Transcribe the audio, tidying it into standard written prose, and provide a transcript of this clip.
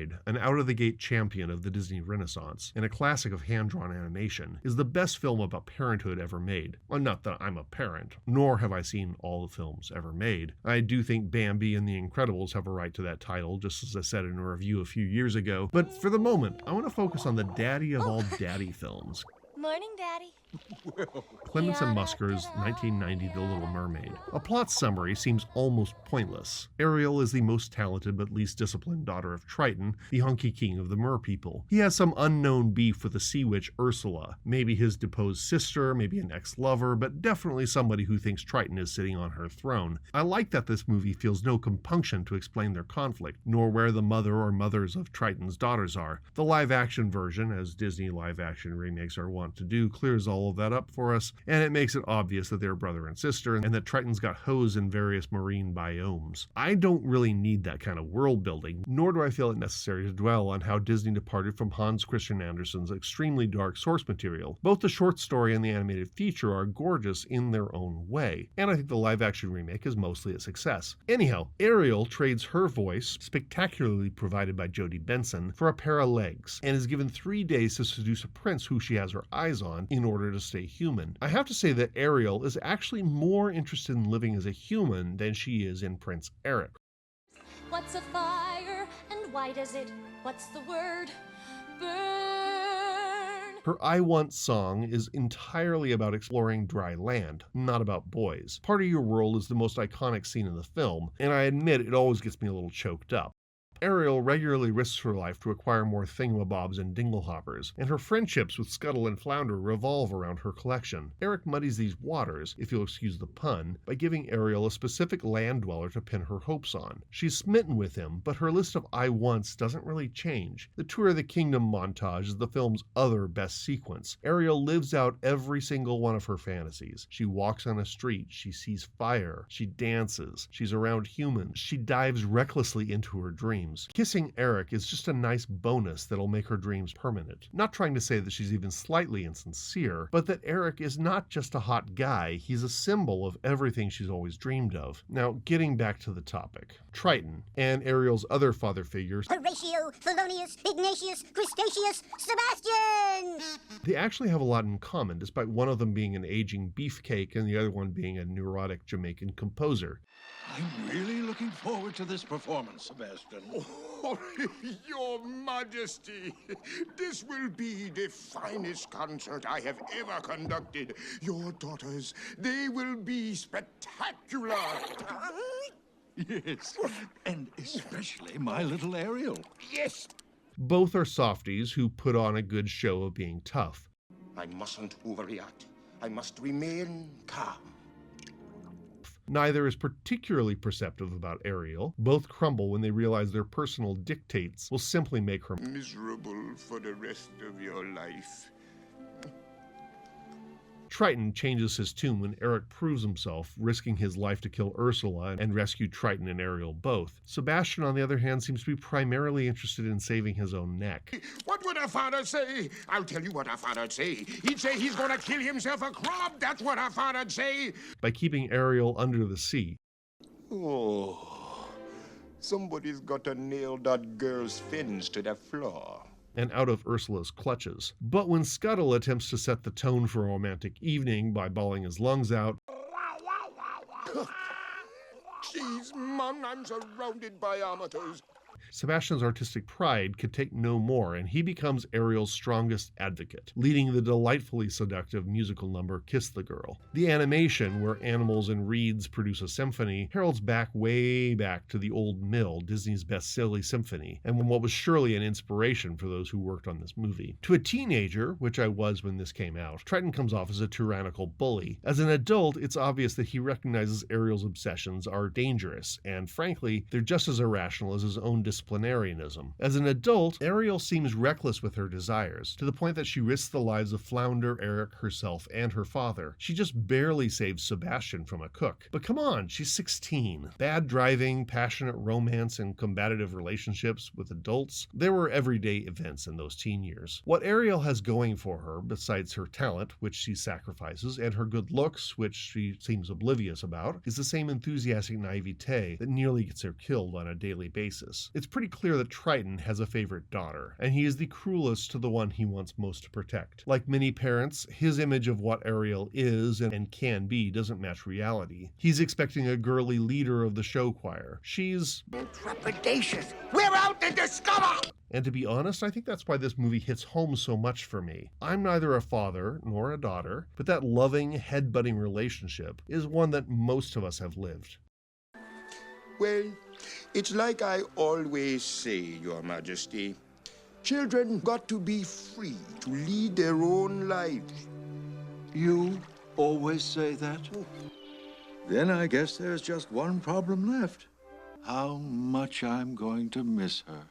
Mermaid, an out-of-the-gate champion of the Disney Renaissance and a classic of hand-drawn animation, is the best film about parenthood ever made. Well, not that I'm a parent, nor have I seen all the films ever made. I do think Bambi and The Incredibles have a right to that title, just as I said in a review a few years ago, but for the moment, I want to focus on the daddy of all daddy films. Morning, Daddy. Clements and Musker's 1990 The Little Mermaid. A plot summary seems almost pointless. Ariel is the most talented but least disciplined daughter of Triton, the hunky king of the mer people. He has some unknown beef with the sea witch Ursula, maybe his deposed sister, maybe an ex-lover, but definitely somebody who thinks Triton is sitting on her throne. I like that this movie feels no compunction to explain their conflict, nor where the mother or mothers of Triton's daughters are. The live-action version, as Disney live-action remakes are wont to do, clears all of that up for us, and it makes it obvious that they're brother and sister, and that Triton's got hoes in various marine biomes. I don't really need that kind of world building, nor do I feel it necessary to dwell on how Disney departed from Hans Christian Andersen's extremely dark source material. Both the short story and the animated feature are gorgeous in their own way, and I think the live-action remake is mostly a success. Anyhow, Ariel trades her voice, spectacularly provided by Jodie Benson, for a pair of legs, and is given 3 days to seduce a prince who she has her eyes on in order to stay human. I have to say that Ariel is actually more interested in living as a human than she is in Prince Eric. What's a fire and why does it? What's the word? Burn. Her I Want song is entirely about exploring dry land, not about boys. Part of Your World is the most iconic scene in the film, and I admit it always gets me a little choked up. Ariel regularly risks her life to acquire more thingamabobs and dinglehoppers, and her friendships with Scuttle and Flounder revolve around her collection. Eric muddies these waters, if you'll excuse the pun, by giving Ariel a specific land dweller to pin her hopes on. She's smitten with him, but her list of I wants doesn't really change. The Tour of the Kingdom montage is the film's other best sequence. Ariel lives out every single one of her fantasies. She walks on a street, she sees fire, she dances, she's around humans, she dives recklessly into her dreams. Kissing Eric is just a nice bonus that'll make her dreams permanent. Not trying to say that she's even slightly insincere, but that Eric is not just a hot guy, he's a symbol of everything she's always dreamed of. Now, getting back to the topic. Triton, and Ariel's other father figures, Horatio, Thelonious, Ignatius, Crustaceus, Sebastian! They actually have a lot in common, despite one of them being an aging beefcake and the other one being a neurotic Jamaican composer. I'm really looking forward to this performance, Sebastian. Oh, Your Majesty, this will be the finest concert I have ever conducted. Your daughters, they will be spectacular. Yes, and especially my little Ariel. Yes. Both are softies who put on a good show of being tough. I mustn't overreact. I must remain calm. Neither is particularly perceptive about Ariel. Both crumble when they realize their personal dictates will simply make her Miserable for the rest of your life. Triton changes his tune when Eric proves himself, risking his life to kill Ursula and rescue Triton and Ariel both. Sebastian, on the other hand, seems to be primarily interested in saving his own neck. What would our father say? I'll tell you what our father'd say. He'd say he's gonna kill himself a crab. That's what our father'd say. By keeping Ariel under the sea. Oh, somebody's got to nail that girl's fins to the floor. And out of Ursula's clutches. But when Scuttle attempts to set the tone for a romantic evening by bawling his lungs out, Jeez, Mom, I'm surrounded by amateurs. Sebastian's artistic pride could take no more, and he becomes Ariel's strongest advocate, leading the delightfully seductive musical number Kiss the Girl. The animation, where animals and reeds produce a symphony, heralds back way back to the old mill, Disney's best silly symphony, and what was surely an inspiration for those who worked on this movie. To a teenager, which I was when this came out, Triton comes off as a tyrannical bully. As an adult, it's obvious that he recognizes Ariel's obsessions are dangerous, and frankly, they're just as irrational as his own disciplinarianism. As an adult, Ariel seems reckless with her desires, to the point that she risks the lives of Flounder, Eric, herself, and her father. She just barely saves Sebastian from a cook. But come on, she's 16. Bad driving, passionate romance, and combative relationships with adults, there were everyday events in those teen years. What Ariel has going for her, besides her talent, which she sacrifices, and her good looks, which she seems oblivious about, is the same enthusiastic naivete that nearly gets her killed on a daily basis. It's pretty clear that Triton has a favorite daughter, and he is the cruelest to the one he wants most to protect. Like many parents, his image of what Ariel is and can be doesn't match reality. He's expecting a girly leader of the show choir. She's trepidatious. We're out to discover! And to be honest, I think that's why this movie hits home so much for me. I'm neither a father nor a daughter, but that loving, head-butting relationship is one that most of us have lived. Well, it's like I always say, Your Majesty. Children got to be free to lead their own lives. You always say that? Then I guess there's just one problem left. How much I'm going to miss her.